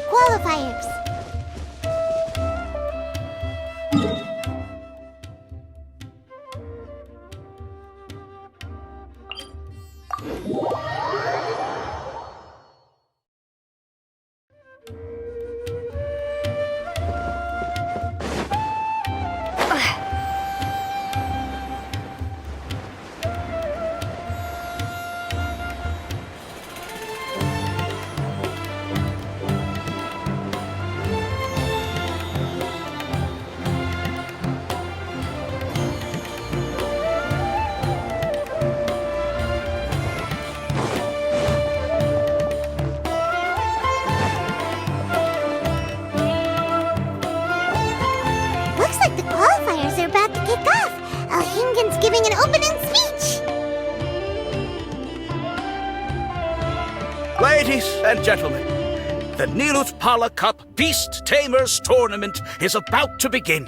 qualifiers. Looks like the qualifiers are about to kick off. Hingen's giving an opening speech. Ladies and gentlemen, the Nilut Pala Cup Beast Tamers Tournament is about to begin.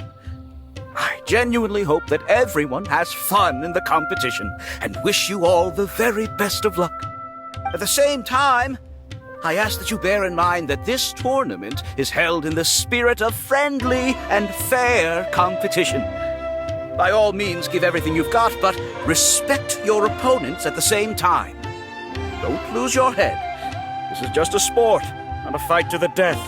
I genuinely hope that everyone has fun in the competition and wish you all the very best of luck. At the same time, I ask that you bear in mind that this tournament is held in the spirit of friendly and fair competition. By all means, give everything you've got, but respect your opponents at the same time. Don't lose your head. This is just a sport, not a fight to the death.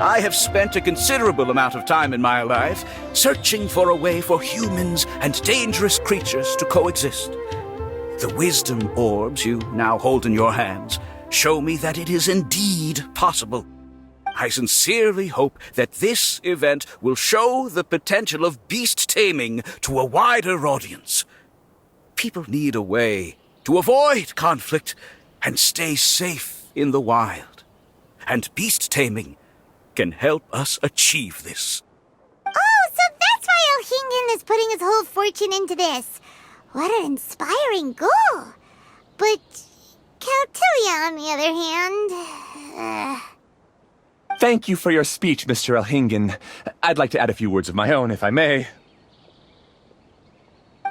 I have spent a considerable amount of time in my life searching for a way for humans and dangerous creatures to coexist. The wisdom orbs you now hold in your hands show me that it is indeed possible. I sincerely hope that this event will show the potential of beast taming to a wider audience. People need a way to avoid conflict and stay safe in the wild. And beast taming can help us achieve this. Oh, so that's why Elhingen is putting his whole fortune into this. What an inspiring goal. But Caltilia, on the other hand... Thank you for your speech, Mr. Elhingen. I'd like to add a few words of my own, if I may.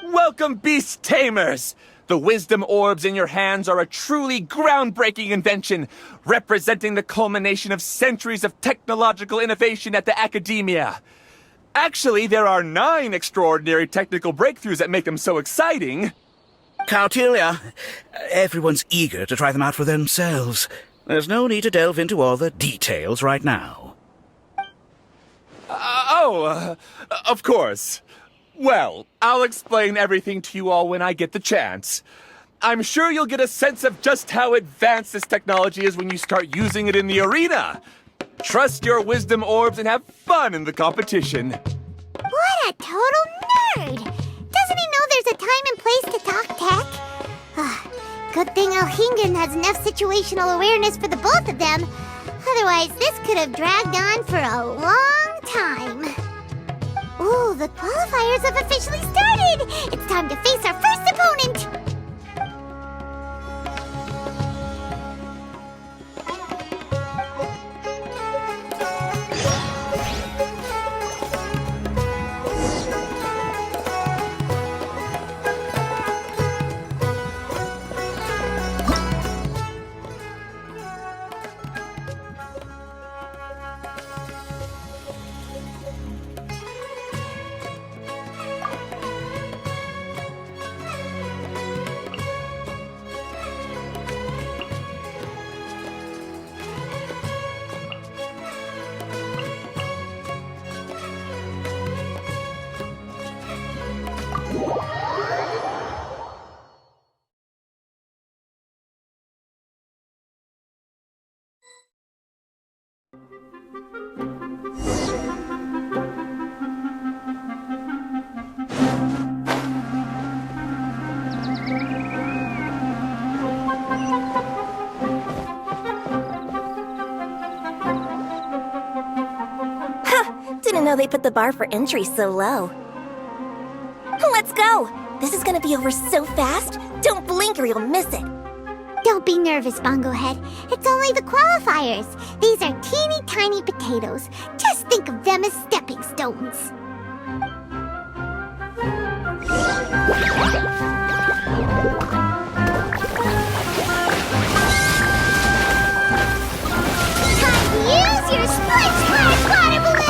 Welcome, Beast Tamers! The wisdom orbs in your hands are a truly groundbreaking invention, representing the culmination of centuries of technological innovation at the academia. Actually, there are 9 extraordinary technical breakthroughs that make them so exciting. Caltilia, everyone's eager to try them out for themselves. There's no need to delve into all the details right now. Of course. Well, I'll explain everything to you all when I get the chance. I'm sure you'll get a sense of just how advanced this technology is when you start using it in the arena. Trust your wisdom orbs and have fun in the competition. What a total nerd! Doesn't he know there's a time and place to talk tech? Good thing Elhingen has enough situational awareness for the both of them. Otherwise, this could have dragged on for a long time. Ooh, the qualifiers have officially started! It's time to face our first opponent! Didn't know they put the bar for entry so low. Let's go! This is gonna be over so fast, don't blink or you'll miss it. Don't be nervous, Bongo Head. It's only the qualifiers. These are teeny tiny potatoes. Just think of them as stepping stones. Time to use your split-splash water balloon!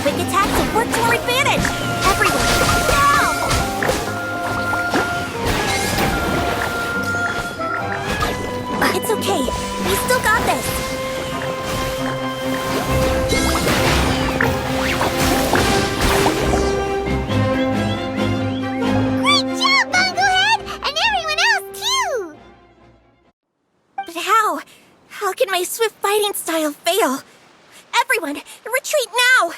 Quick attacks will work to our advantage! Everyone, now! It's okay. We still got this. Great job, Bongo Head! And everyone else, too! But how? How can my swift fighting style fail? Everyone, retreat now!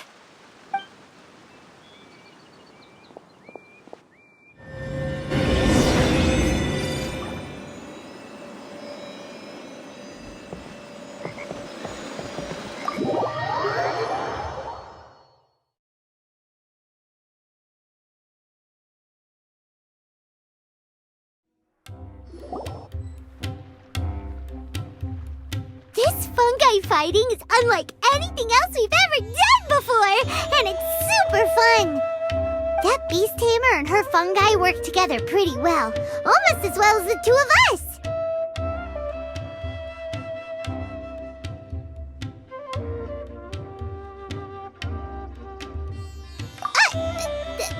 This fungi fighting is unlike anything else we've ever done before, and it's super fun. That beast tamer and her fungi work together pretty well, almost as well as the two of us.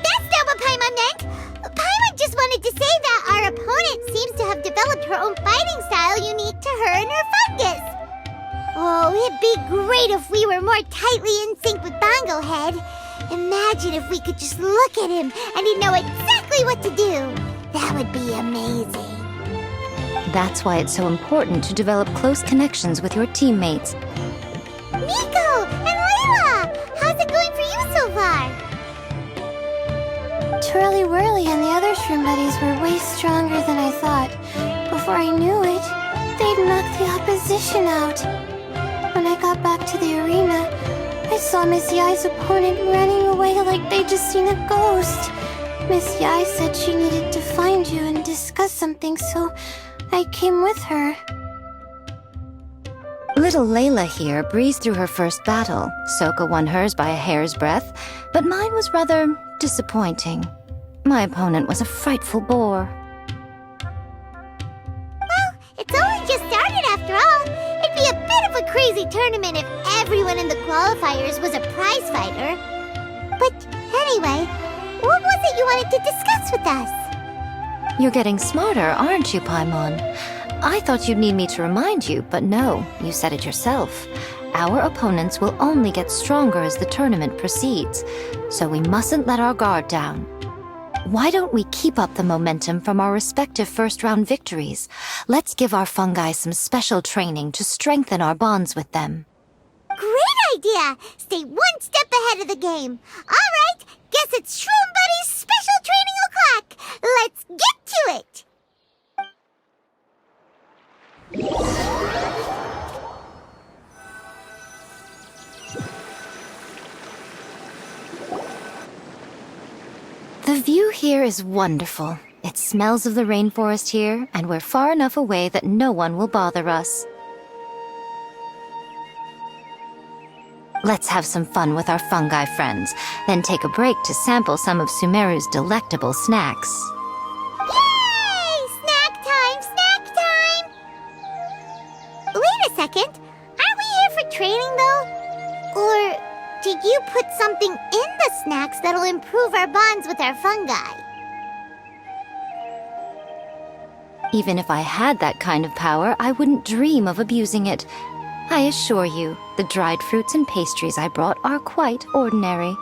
That's double Paimon opponent seems to have developed her own fighting style unique to her and her Fungus. Oh, it'd be great if we were more tightly in sync with Bongo Head. Imagine if we could just look at him and he'd know exactly what to do. That would be amazing. That's why it's so important to develop close connections with your teammates. Nico and Layla! How's it going for you so far? Twirly Whirly and the other shroom buddies were way stronger than I thought. Before I knew it, they'd knocked the opposition out. When I got back to the arena, I saw Miss Yai's opponent running away like they'd just seen a ghost. Miss Yai said she needed to find you and discuss something, so I came with her. Little Layla here breezed through her first battle. Soka won hers by a hair's breadth, but mine was rather disappointing. My opponent was a frightful bore. Well, it's only just started after all. It'd be a bit of a crazy tournament if everyone in the qualifiers was a prize fighter. But anyway, what was it you wanted to discuss with us? You're getting smarter, aren't you, Paimon? I thought you'd need me to remind you, but no, you said it yourself. Our opponents will only get stronger as the tournament proceeds, so we mustn't let our guard down. Why don't we keep up the momentum from our respective first-round victories? Let's give our fungi some special training to strengthen our bonds with them. Great idea! Stay one step ahead of the game. All right, guess it's Shroom Buddy's special training o'clock. Let's get to it! The view here is wonderful. It smells of the rainforest here, and we're far enough away that no one will bother us. Let's have some fun with our fungi friends, then take a break to sample some of Sumeru's delectable snacks. Yay! Snack time! Snack time! Wait a second. Aren't we here for training, though? Or did you put something in the snacks that'll improve our bonds with our fungi? Even if I had that kind of power, I wouldn't dream of abusing it. I assure you, the dried fruits and pastries I brought are quite ordinary.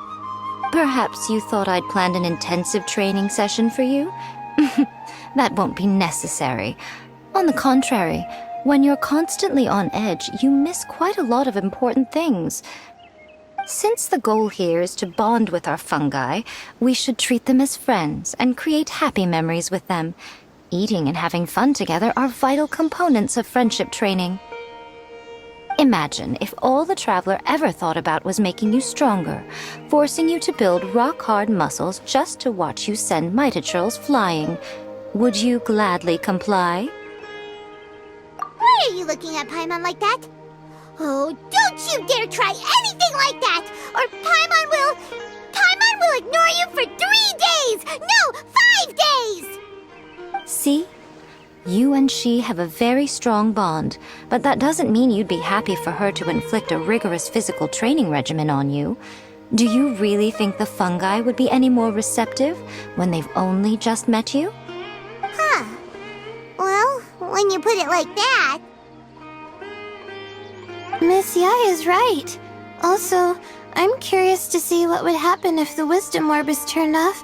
Perhaps you thought I'd planned an intensive training session for you? That won't be necessary. On the contrary, when you're constantly on edge, you miss quite a lot of important things. Since the goal here is to bond with our fungi, we should treat them as friends and create happy memories with them. Eating and having fun together are vital components of friendship training. Imagine if all the Traveler ever thought about was making you stronger, forcing you to build rock-hard muscles just to watch you send Mitatrolls flying. Would you gladly comply? Why are you looking at Paimon like that? Oh, don't you dare try anything like that! Or Paimon will ignore you for 3 days! No, 5 days! See? You and she have a very strong bond, but that doesn't mean you'd be happy for her to inflict a rigorous physical training regimen on you. Do you really think the fungi would be any more receptive when they've only just met you? Huh. Well, when you put it like that... Miss Yai is right. Also, I'm curious to see what would happen if the wisdom orb is turned off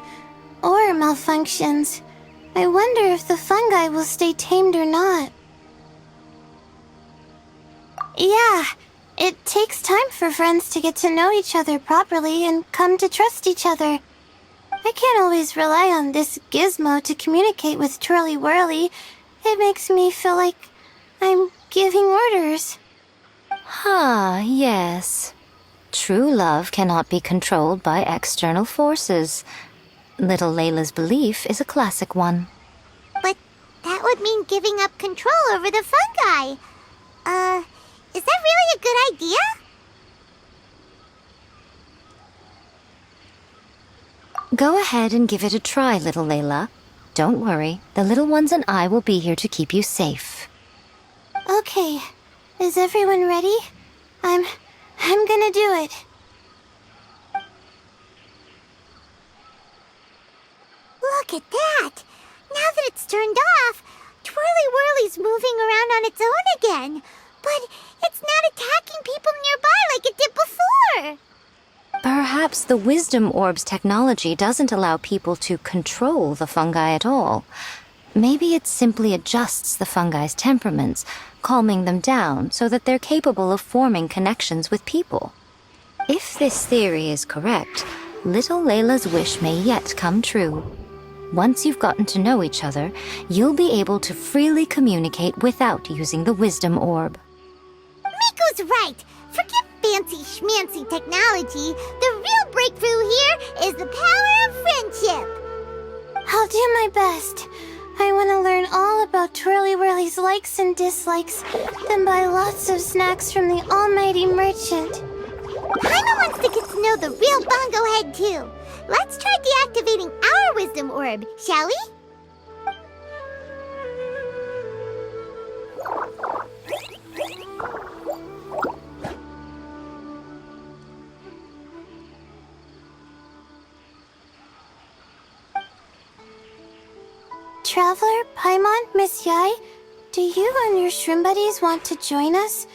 or malfunctions. I wonder if the fungi will stay tamed or not. Yeah, it takes time for friends to get to know each other properly and come to trust each other. I can't always rely on this gizmo to communicate with Twirly Whirly. It makes me feel like I'm giving orders. Ah, yes. True love cannot be controlled by external forces. Little Layla's belief is a classic one. But that would mean giving up control over the fungi. Is that really a good idea? Go ahead and give it a try, little Layla. Don't worry, the little ones and I will be here to keep you safe. Okay, is everyone ready? I'm gonna do it. Look at that! Now that it's turned off, Twirly Whirly's moving around on its own again. But it's not attacking people nearby like it did before. Perhaps the Wisdom Orb's technology doesn't allow people to control the fungi at all. Maybe it simply adjusts the fungi's temperaments, calming them down so that they're capable of forming connections with people. If this theory is correct, little Layla's wish may yet come true. Once you've gotten to know each other, you'll be able to freely communicate without using the Wisdom Orb. Miko's right. Forget fancy schmancy technology. The real breakthrough here is the power of friendship. I'll do my best. I want to learn all about Twirly Whirly's likes and dislikes, then buy lots of snacks from the almighty merchant. Paimon wants to get to know the real Bongo Head, too. Let's try deactivating our Wisdom Orb, shall we? Traveler, Paimon, Miss Yai, do you and your shrimp buddies want to join us?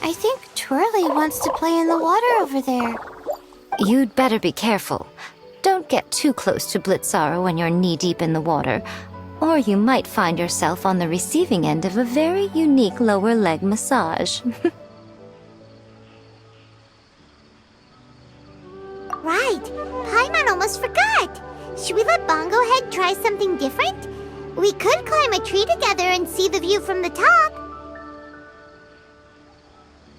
I think Twirly wants to play in the water over there. You'd better be careful. Don't get too close to Blitzara when you're knee-deep in the water, or you might find yourself on the receiving end of a very unique lower leg massage. Right. Paimon almost forgot. Should we let Bongo Head try something different? We could climb a tree together and see the view from the top.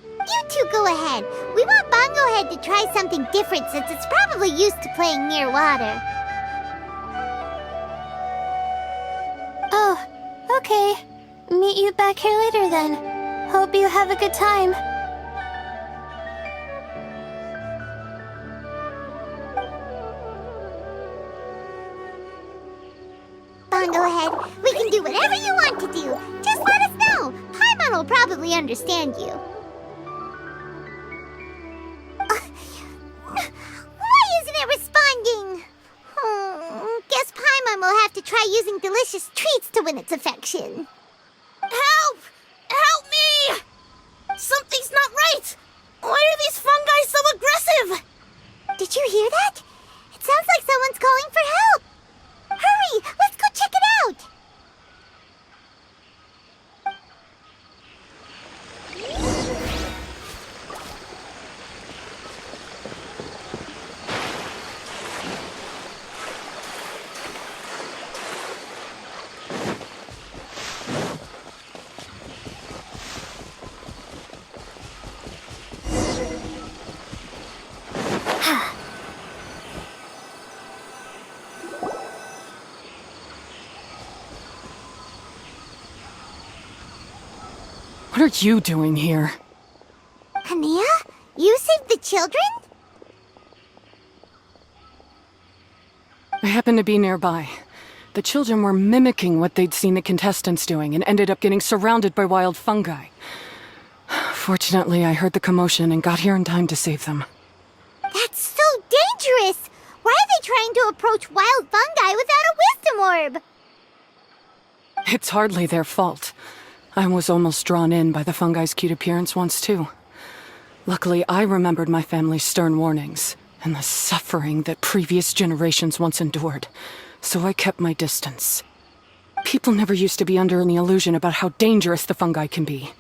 You two go ahead. We want Bongo Head to try something different since it's probably used to playing near water. Oh, okay. Meet you back here later then. Hope you have a good time. Bongo Head, we can do whatever you want to do. Just let us know. Paimon will probably understand you. Why isn't it responding? Guess Paimon will have to try using delicious treats to win its affection. Help! Help me! Something's not right! Why are these fungi so aggressive? Did you hear that? It sounds like someone's calling for help. Hurry! Let's go check it out! What are you doing here? Hania? You saved the children? I happened to be nearby. The children were mimicking what they'd seen the contestants doing and ended up getting surrounded by wild fungi. Fortunately, I heard the commotion and got here in time to save them. That's so dangerous! Why are they trying to approach wild fungi without a wisdom orb? It's hardly their fault. I was almost drawn in by the fungi's cute appearance once, too. Luckily, I remembered my family's stern warnings and the suffering that previous generations once endured, so I kept my distance. People never used to be under any illusion about how dangerous the fungi can be,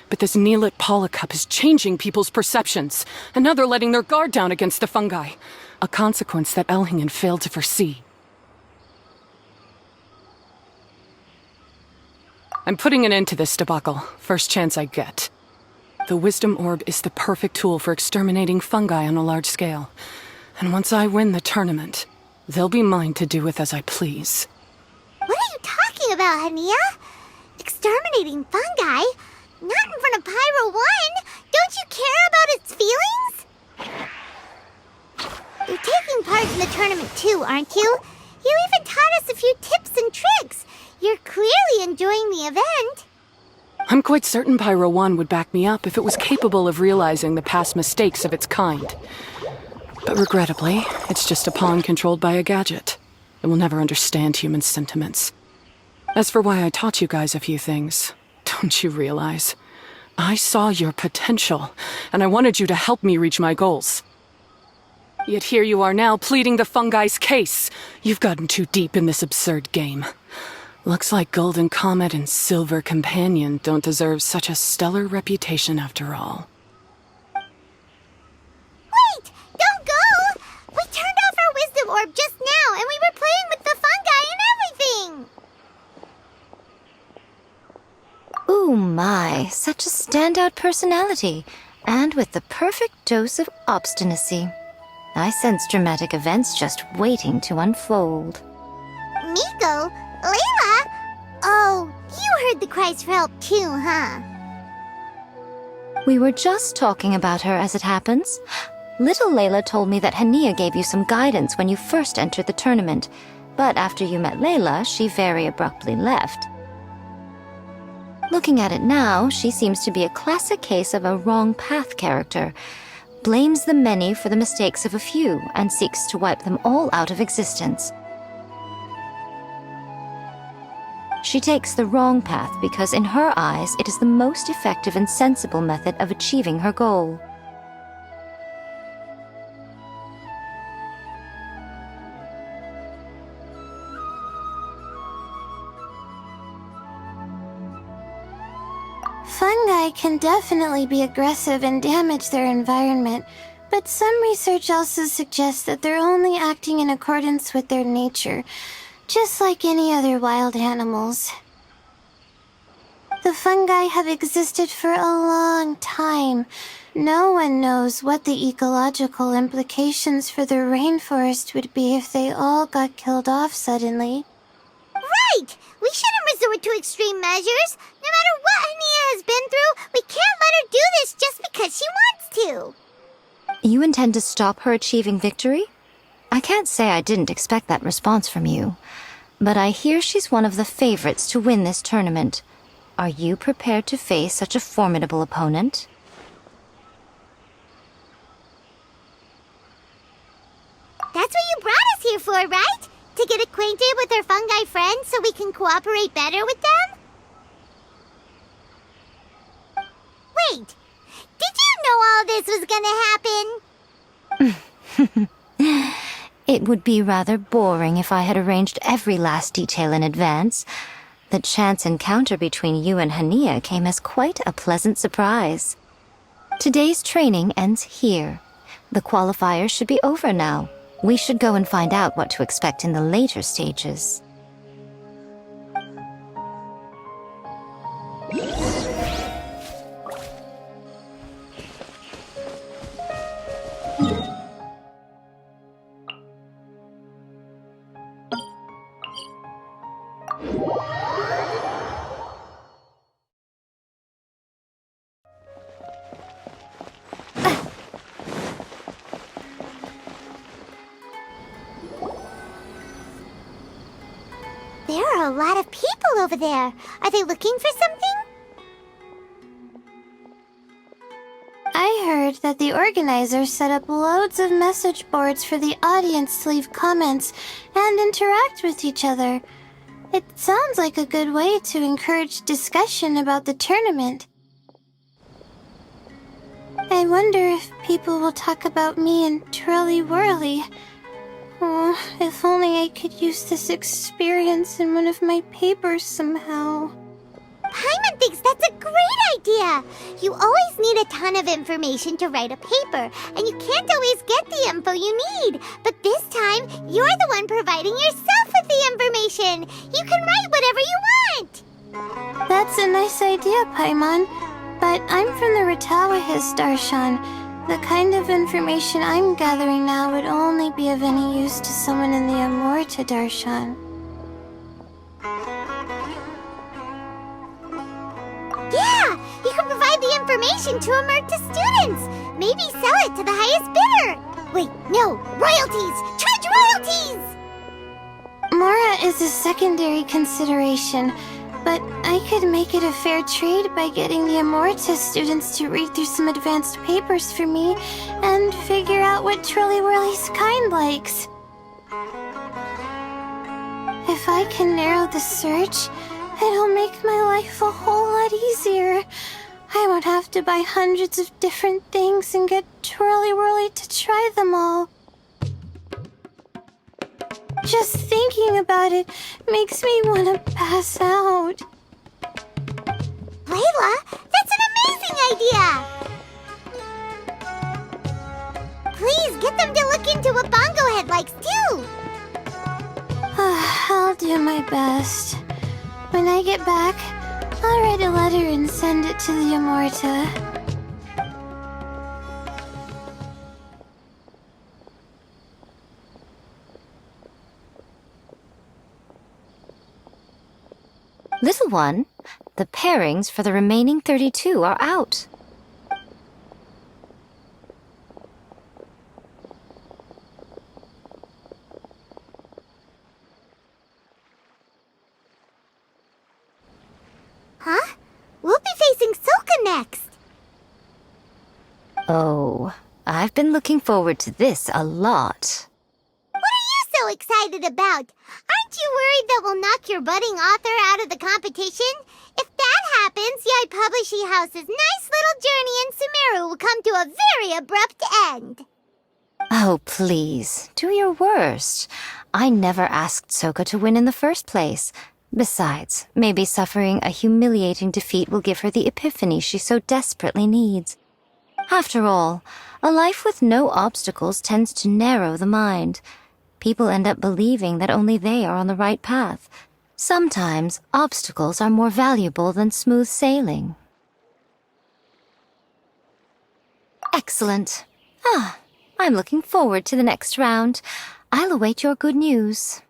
but this Neelit polycup is changing people's perceptions, and now they're letting their guard down against the fungi, a consequence that Elhingen failed to foresee. I'm putting an end to this debacle, first chance I get. The Wisdom Orb is the perfect tool for exterminating fungi on a large scale. And once I win the tournament, they'll be mine to do with as I please. What are you talking about, Hania? Exterminating fungi? Not in front of Pyro 1! Don't you care about its feelings? You're taking part in the tournament too, aren't you? You even taught us a few tips and tricks. You're clearly enjoying the event. I'm quite certain Pyro 1 would back me up if it was capable of realizing the past mistakes of its kind. But regrettably, it's just a pawn controlled by a gadget. It will never understand human sentiments. As for why I taught you guys a few things, don't you realize? I saw your potential, and I wanted you to help me reach my goals. Yet here you are now pleading the Fungi's case. You've gotten too deep in this absurd game. Looks like Golden Comet and Silver Companion don't deserve such a stellar reputation after all. Wait! Don't go! We turned off our wisdom orb just now, and we were playing with the fungi and everything! Ooh my, such a standout personality, and with the perfect dose of obstinacy. I sense dramatic events just waiting to unfold. Miko? Layla? Oh, you heard the cries for help too, huh? We were just talking about her as it happens. Little Layla told me that Hania gave you some guidance when you first entered the tournament, but after you met Layla, she very abruptly left. Looking at it now, she seems to be a classic case of a wrong path character. Blames the many for the mistakes of a few and seeks to wipe them all out of existence. She takes the wrong path because in her eyes it is the most effective and sensible method of achieving her goal. Fungi can definitely be aggressive and damage their environment, but some research also suggests that they're only acting in accordance with their nature, just like any other wild animals. The fungi have existed for a long time. No one knows what the ecological implications for the rainforest would be if they all got killed off suddenly. Right! We shouldn't resort to extreme measures. No matter what Hania has been through, we can't let her do this just because she wants to. You intend to stop her achieving victory? I can't say I didn't expect that response from you, but I hear she's one of the favorites to win this tournament. Are you prepared to face such a formidable opponent? That's what you brought us here for, right? To get acquainted with our fungi friends so we can cooperate better with them? Wait, did you know all this was gonna happen? It would be rather boring if I had arranged every last detail in advance. The chance encounter between you and Hania came as quite a pleasant surprise. Today's training ends here. The qualifiers should be over now. We should go and find out what to expect in the later stages. There are a lot of people over there. Are they looking for something? I heard that the organizers set up loads of message boards for the audience to leave comments and interact with each other. It sounds like a good way to encourage discussion about the tournament. I wonder if people will talk about me and Twirly Whirly. Oh, if only I could use this experience in one of my papers somehow. Paimon thinks that's a great idea. You always need a ton of information to write a paper, and you can't always get the info you need. But this time, you're the one providing yourself with the information. You can write whatever you want. That's a nice idea, Paimon. But I'm from the Ratawa Darshan. The kind of information I'm gathering now would only be of any use to someone in the Amorta Darshan. Yeah, you can provide the information to Amurta students. Maybe sell it to the highest bidder. Wait, no, royalties! Charge royalties! Mora is a secondary consideration, but I could make it a fair trade by getting the Amorta students to read through some advanced papers for me and figure out what Twirly Whirly's kind likes. If I can narrow the search, it'll make my life a whole lot easier. I won't have to buy hundreds of different things and get twirly-whirly to try them all. Just thinking about it makes me want to pass out. Layla, that's an amazing idea! Please get them to look into what Bongo Head likes too! I'll do my best. When I get back, I'll write a letter and send it to the Amorta. Little one, the pairings for the remaining 32 are out. Huh? We'll be facing Soka next! Oh, I've been looking forward to this a lot. What are you so excited about? Aren't you worried that we'll knock your budding author out of the competition? If that happens, Yai Publishing House's nice little journey in Sumeru will come to a very abrupt end. Oh, please, do your worst. I never asked Soka to win in the first place. Besides, maybe suffering a humiliating defeat will give her the epiphany she so desperately needs. After all, a life with no obstacles tends to narrow the mind. People end up believing that only they are on the right path. Sometimes, obstacles are more valuable than smooth sailing. Excellent. I'm looking forward to the next round. I'll await your good news.